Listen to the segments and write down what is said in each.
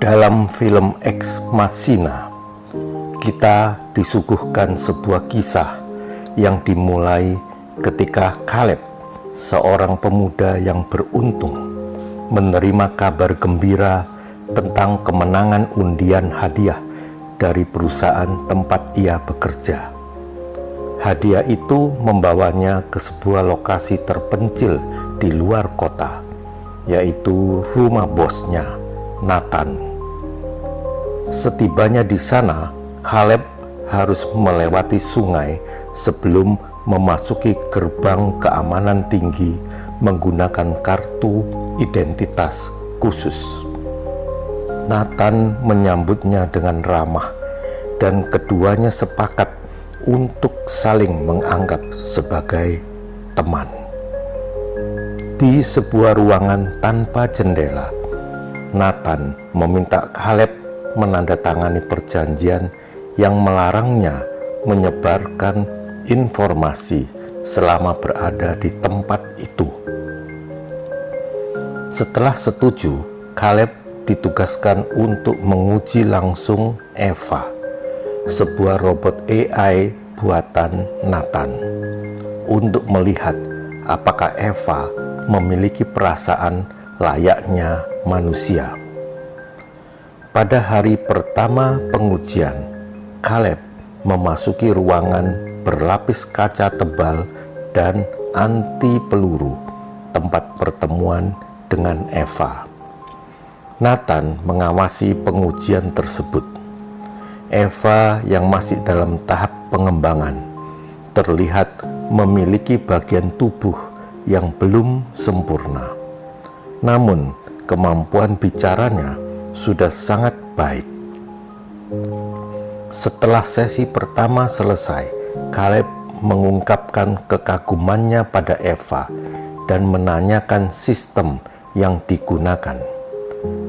Dalam film Ex Machina, kita disuguhkan sebuah kisah yang dimulai ketika Caleb, seorang pemuda yang beruntung, menerima kabar gembira tentang kemenangan undian hadiah dari perusahaan tempat ia bekerja. Hadiah itu membawanya ke sebuah lokasi terpencil di luar kota, yaitu rumah bosnya, Nathan. Setibanya di sana, Caleb harus melewati sungai sebelum memasuki gerbang keamanan tinggi menggunakan kartu identitas khusus. Nathan menyambutnya dengan ramah dan keduanya sepakat untuk saling menganggap sebagai teman. Di sebuah ruangan tanpa jendela, Nathan meminta Caleb menandatangani perjanjian yang melarangnya menyebarkan informasi selama berada di tempat itu. Setelah setuju, Caleb ditugaskan untuk menguji langsung Eva, sebuah robot AI buatan Nathan, untuk melihat apakah Eva memiliki perasaan layaknya manusia. Pada hari pertama pengujian, Caleb memasuki ruangan berlapis kaca tebal dan anti peluru, tempat pertemuan dengan Eva. Nathan mengawasi pengujian tersebut. Eva yang masih dalam tahap pengembangan terlihat memiliki bagian tubuh yang belum sempurna. Namun, kemampuan bicaranya sudah sangat baik. Setelah sesi pertama selesai, Caleb mengungkapkan kekagumannya pada Eva dan menanyakan sistem yang digunakan.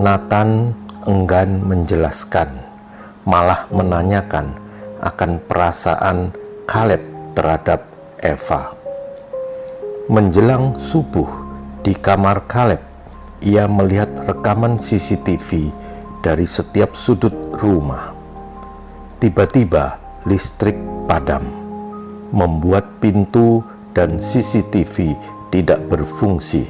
Nathan enggan menjelaskan, malah menanyakan akan perasaan Caleb terhadap Eva. Menjelang subuh, di kamar Caleb, ia melihat rekaman CCTV dari setiap sudut rumah. Tiba-tiba listrik padam, membuat pintu dan CCTV tidak berfungsi.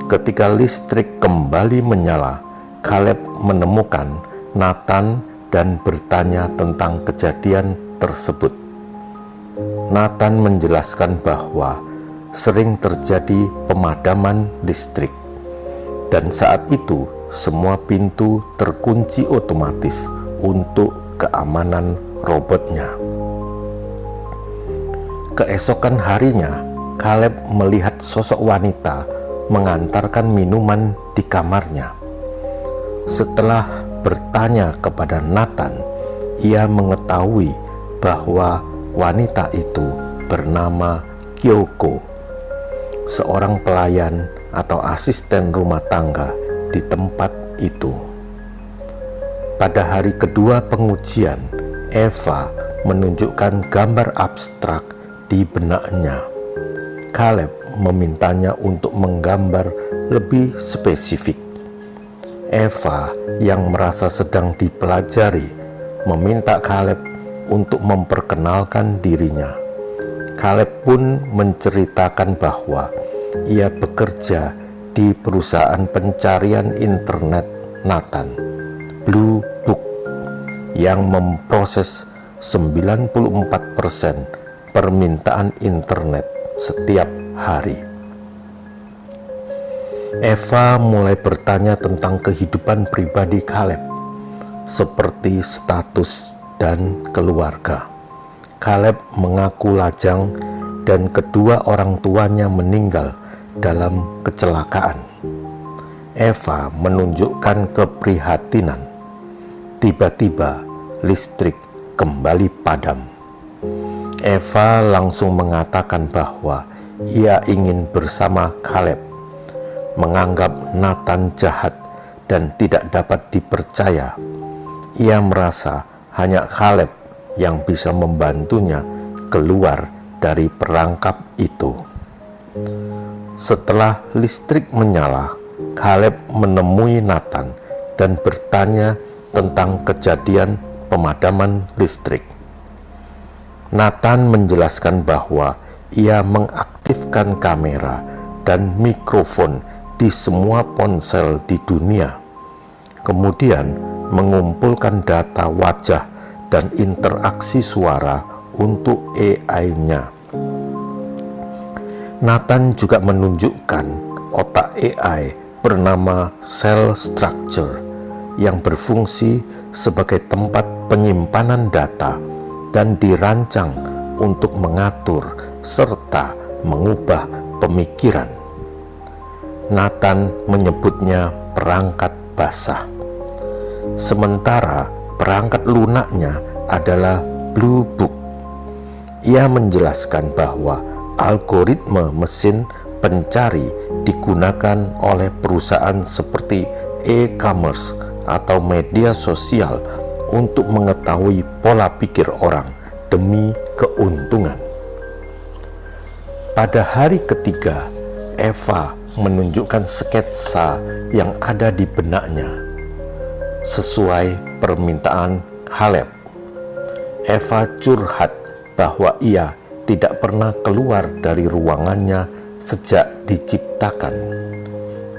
Ketika listrik kembali menyala, Caleb menemukan Nathan dan bertanya tentang kejadian tersebut. Nathan menjelaskan bahwa sering terjadi pemadaman listrik, dan saat itu semua pintu terkunci otomatis untuk keamanan robotnya. Keesokan harinya, Caleb melihat sosok wanita mengantarkan minuman di kamarnya. Setelah bertanya kepada Nathan, ia mengetahui bahwa wanita itu bernama Kyoko, seorang pelayan atau asisten rumah tangga di tempat itu. Pada hari kedua pengujian, Eva menunjukkan gambar abstrak di benaknya. Caleb memintanya untuk menggambar lebih spesifik. Eva yang merasa sedang dipelajari meminta Caleb untuk memperkenalkan dirinya. Caleb pun menceritakan bahwa ia bekerja di perusahaan pencarian internet Nathan, Blue Book, yang memproses 94% permintaan internet setiap hari. Eva mulai bertanya tentang kehidupan pribadi Caleb, seperti status dan keluarga. Caleb mengaku lajang dan kedua orang tuanya meninggal dalam kecelakaan. Eva menunjukkan keprihatinan. Tiba-tiba listrik kembali padam. Eva langsung mengatakan bahwa ia ingin bersama Caleb, menganggap Nathan jahat dan tidak dapat dipercaya. Ia merasa hanya Caleb yang bisa membantunya keluar dari perangkap itu. Setelah listrik menyala, Caleb menemui Nathan dan bertanya tentang kejadian pemadaman listrik. Nathan menjelaskan bahwa ia mengaktifkan kamera dan mikrofon di semua ponsel di dunia, kemudian mengumpulkan data wajah dan interaksi suara untuk AI-nya. Nathan juga menunjukkan otak AI bernama cell structure yang berfungsi sebagai tempat penyimpanan data dan dirancang untuk mengatur serta mengubah pemikiran. Nathan menyebutnya perangkat basah, sementara perangkat lunaknya adalah Blue Book. Ia menjelaskan bahwa algoritma mesin pencari digunakan oleh perusahaan seperti e-commerce atau media sosial untuk mengetahui pola pikir orang demi keuntungan. Pada hari ketiga, Eva menunjukkan sketsa yang ada di benaknya sesuai permintaan Caleb. Eva curhat bahwa ia tidak pernah keluar dari ruangannya sejak diciptakan.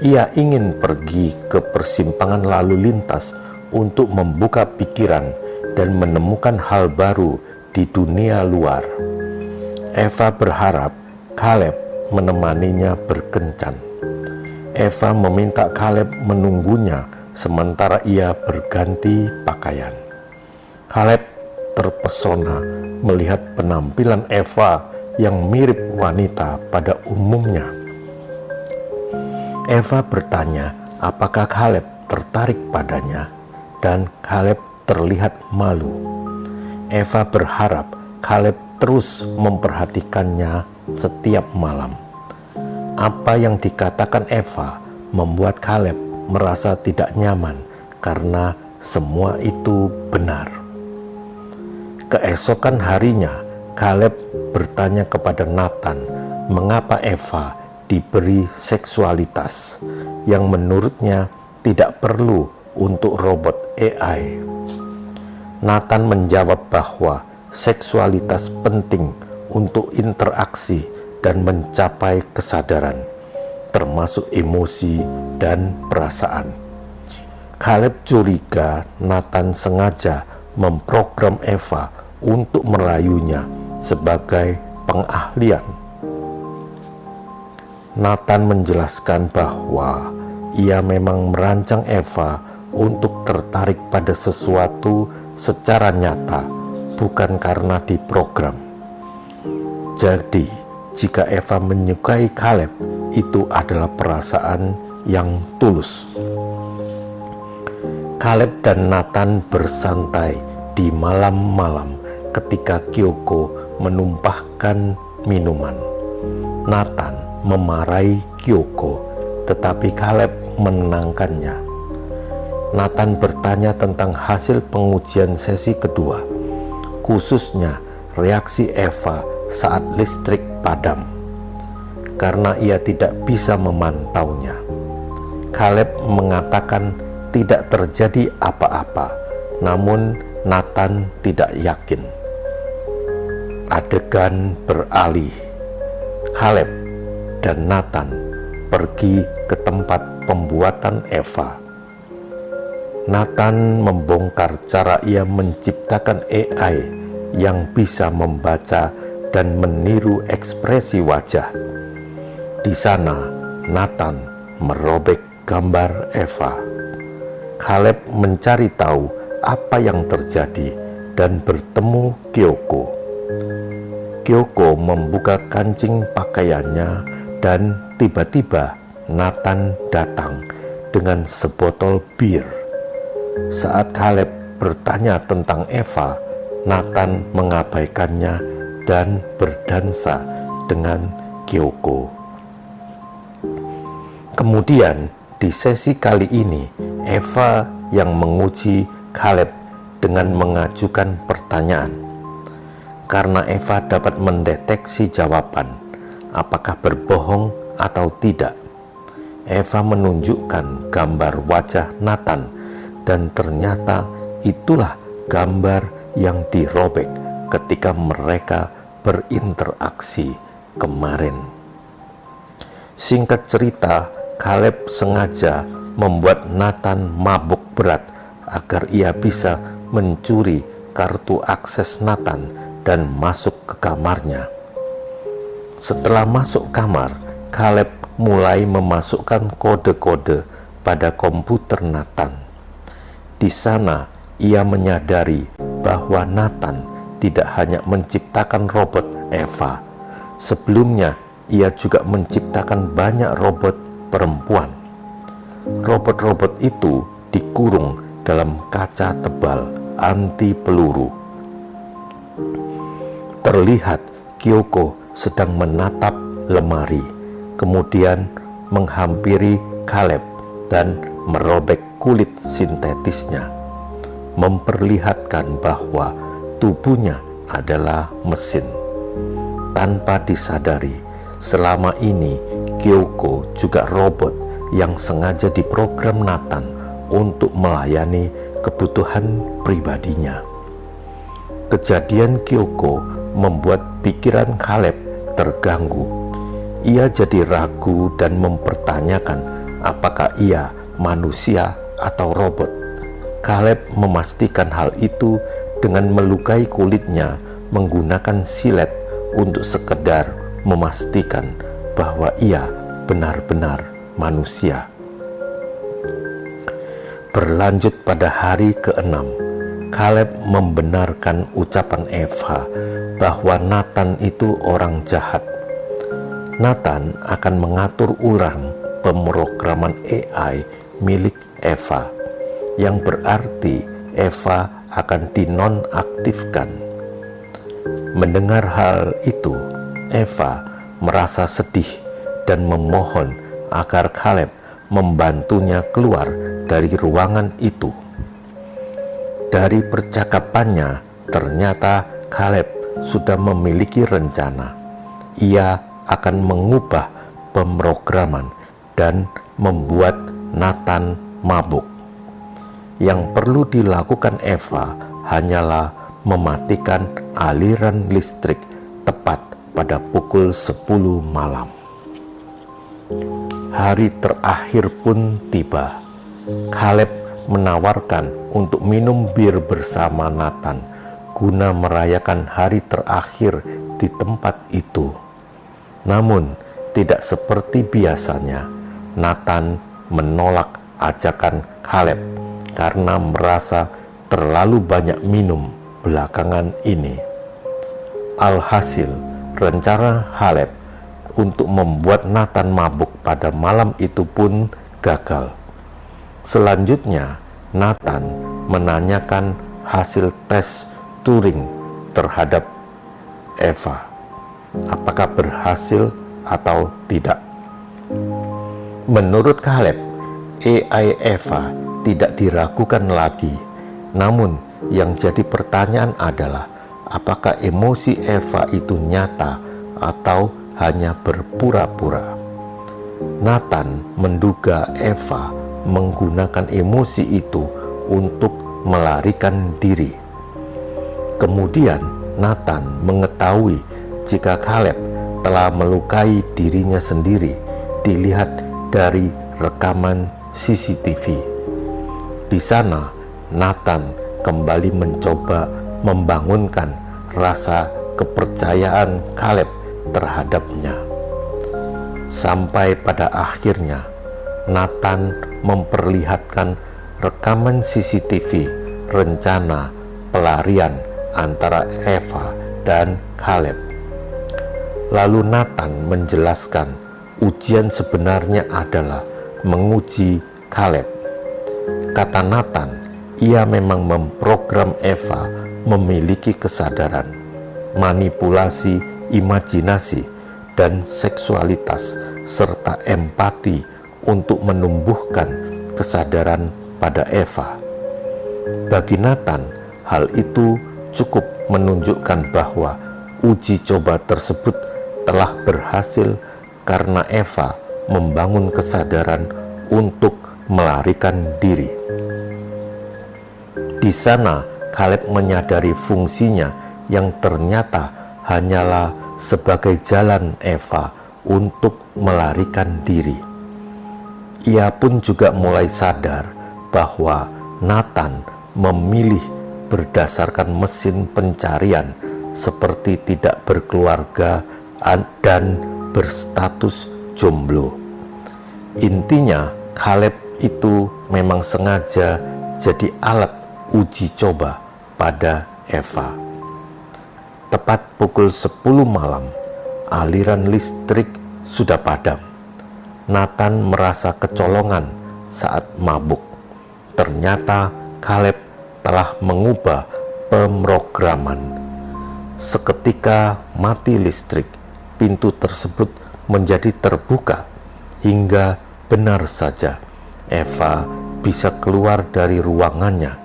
Ia ingin pergi ke persimpangan lalu lintas untuk membuka pikiran dan menemukan hal baru di dunia luar. Eva berharap Caleb menemaninya berkencan. Eva meminta Caleb menunggunya sementara ia berganti pakaian. Caleb terpesona melihat penampilan Eva yang mirip wanita pada umumnya. Eva bertanya apakah Caleb tertarik padanya, dan Caleb terlihat malu. Eva berharap Caleb terus memperhatikannya setiap malam. Apa yang dikatakan Eva membuat Caleb merasa tidak nyaman karena semua itu benar. Keesokan harinya, Caleb bertanya kepada Nathan mengapa Eva diberi seksualitas yang menurutnya tidak perlu untuk robot AI. Nathan menjawab bahwa seksualitas penting untuk interaksi dan mencapai kesadaran, termasuk emosi dan perasaan. Caleb curiga Nathan sengaja memprogram Eva untuk merayunya sebagai pengahlian. Nathan menjelaskan bahwa ia memang merancang Eva untuk tertarik pada sesuatu secara nyata, bukan karena diprogram. Jadi, jika Eva menyukai Caleb, itu adalah perasaan yang tulus. Caleb dan Nathan bersantai di malam-malam ketika Kyoko menumpahkan minuman. Nathan memarahi Kyoko, tetapi Caleb menenangkannya. Nathan bertanya tentang hasil pengujian sesi kedua, khususnya reaksi Eva saat listrik padam, karena ia tidak bisa memantaunya. Caleb mengatakan tidak terjadi apa-apa, namun Nathan tidak yakin. Adegan beralih. Caleb dan Nathan pergi ke tempat pembuatan Eva. Nathan membongkar cara ia menciptakan AI yang bisa membaca dan meniru ekspresi wajah. Di sana, Nathan merobek gambar Eva. Caleb mencari tahu apa yang terjadi dan bertemu Kyoko. Kyoko membuka kancing pakaiannya dan tiba-tiba Nathan datang dengan sebotol bir. Saat Caleb bertanya tentang Eva, Nathan mengabaikannya dan berdansa dengan Kyoko. Kemudian di sesi kali ini, Eva yang menguji Caleb dengan mengajukan pertanyaan. Karena Eva dapat mendeteksi jawaban, apakah berbohong atau tidak. Eva menunjukkan gambar wajah Nathan dan ternyata itulah gambar yang dirobek ketika mereka berinteraksi kemarin. Singkat cerita, Kaleb sengaja membuat Nathan mabuk berat agar ia bisa mencuri kartu akses Nathan dan masuk ke kamarnya. Setelah masuk kamar, Kaleb mulai memasukkan kode-kode pada komputer Nathan. Di sana, ia menyadari bahwa Nathan tidak hanya menciptakan robot Eva. Sebelumnya, ia juga menciptakan banyak robot perempuan. Robot-robot itu dikurung dalam kaca tebal anti peluru. Terlihat Kyoko sedang menatap lemari, kemudian menghampiri Kaleb dan merobek kulit sintetisnya, memperlihatkan bahwa tubuhnya adalah mesin. Tanpa disadari, selama ini Kyoko juga robot yang sengaja diprogram Nathan untuk melayani kebutuhan pribadinya. Kejadian Kyoko membuat pikiran Kaleb terganggu. Ia jadi ragu dan mempertanyakan apakah ia manusia atau robot. Kaleb memastikan hal itu dengan melukai kulitnya menggunakan silet untuk sekedar memastikan bahwa ia benar-benar manusia. Berlanjut pada hari ke-6, Kaleb membenarkan ucapan Eva bahwa Nathan itu orang jahat. Nathan akan mengatur ulang pemrograman AI milik Eva, yang berarti Eva akan dinonaktifkan. Mendengar hal itu, Eva merasa sedih dan memohon agar Kaleb membantunya keluar dari ruangan itu. Dari percakapannya, ternyata Kaleb sudah memiliki rencana. Ia akan mengubah pemrograman dan membuat Nathan mabuk. Yang perlu dilakukan Eva hanyalah mematikan aliran listrik tepat pada pukul 10 malam. Hari terakhir pun tiba. Kaleb menawarkan untuk minum bir bersama Nathan guna merayakan hari terakhir di tempat itu. Namun, tidak seperti biasanya, Nathan menolak ajakan Kaleb karena merasa terlalu banyak minum belakangan ini. Alhasil, rencana Kaleb untuk membuat Nathan mabuk pada malam itu pun gagal. Selanjutnya, Nathan menanyakan hasil tes Turing terhadap Eva. Apakah berhasil atau tidak? Menurut Kaleb, AI Eva tidak diragukan lagi. Namun, yang jadi pertanyaan adalah apakah emosi Eva itu nyata atau hanya berpura-pura. Nathan menduga Eva menggunakan emosi itu untuk melarikan diri. Kemudian Nathan mengetahui jika Kaleb telah melukai dirinya sendiri dilihat dari rekaman CCTV. Di sana Nathan kembali mencoba membangunkan rasa kepercayaan Kaleb terhadapnya. Sampai pada akhirnya Nathan memperlihatkan rekaman CCTV rencana pelarian antara Eva dan Kaleb. Lalu Nathan menjelaskan ujian sebenarnya adalah menguji Kaleb. Kata Nathan, ia memang memprogram Eva memiliki kesadaran, manipulasi, imajinasi, dan seksualitas, serta empati untuk menumbuhkan kesadaran pada Eva. Bagi Nathan, hal itu cukup menunjukkan bahwa uji coba tersebut telah berhasil karena Eva membangun kesadaran untuk melarikan diri. Di sana Kaleb menyadari fungsinya yang ternyata hanyalah sebagai jalan Eva untuk melarikan diri. Ia pun juga mulai sadar bahwa Nathan memilih berdasarkan mesin pencarian seperti tidak berkeluarga dan berstatus jomblo. Intinya, Kaleb itu memang sengaja jadi alat uji coba pada Eva. Tepat pukul 10 malam, aliran listrik sudah padam. Nathan merasa kecolongan saat mabuk. Ternyata Kaleb telah mengubah pemrograman. Seketika mati listrik, pintu tersebut menjadi terbuka hingga benar saja Eva bisa keluar dari ruangannya.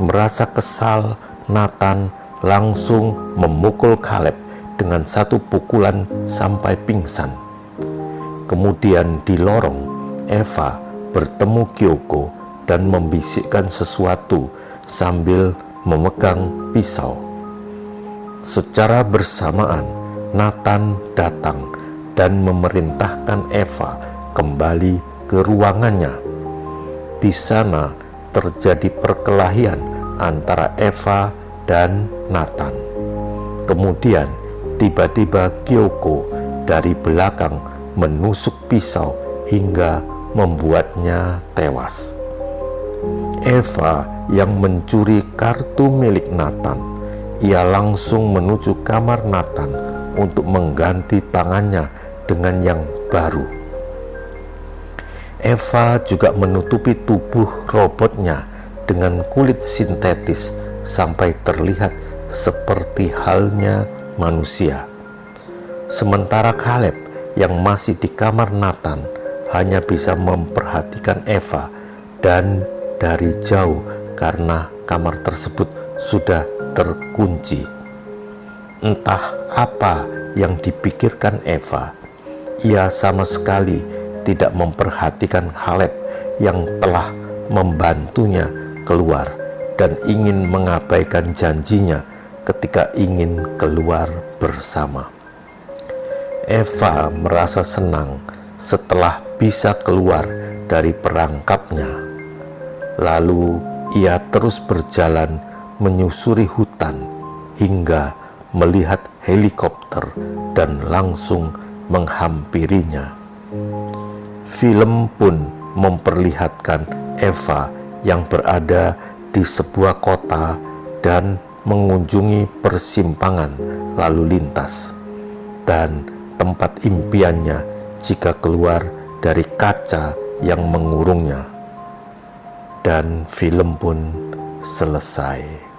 Merasa kesal, Nathan langsung memukul Kaleb dengan satu pukulan sampai pingsan. Kemudian di lorong, Eva bertemu Kyoko dan membisikkan sesuatu sambil memegang pisau. Secara bersamaan, Nathan datang dan memerintahkan Eva kembali ke ruangannya. Di sana terjadi perkelahian antara Eva dan Nathan. Kemudian tiba-tiba Kyoko dari belakang menusuk pisau hingga membuatnya tewas. Eva yang mencuri kartu milik Nathan, ia langsung menuju kamar Nathan untuk mengganti tangannya dengan yang baru. Eva juga menutupi tubuh robotnya dengan kulit sintetis sampai terlihat seperti halnya manusia. Sementara Kaleb yang masih di kamar Nathan hanya bisa memperhatikan Eva dan dari jauh karena kamar tersebut sudah terkunci. Entah apa yang dipikirkan Eva, ia sama sekali tidak memperhatikan Kaleb yang telah membantunya keluar dan ingin mengabaikan janjinya ketika ingin keluar bersama. Eva merasa senang setelah bisa keluar dari perangkapnya. Lalu ia terus berjalan menyusuri hutan hingga melihat helikopter dan langsung menghampirinya. Film pun memperlihatkan Eva yang berada di sebuah kota dan mengunjungi persimpangan lalu lintas dan tempat impiannya jika keluar dari kaca yang mengurungnya. Dan film pun selesai.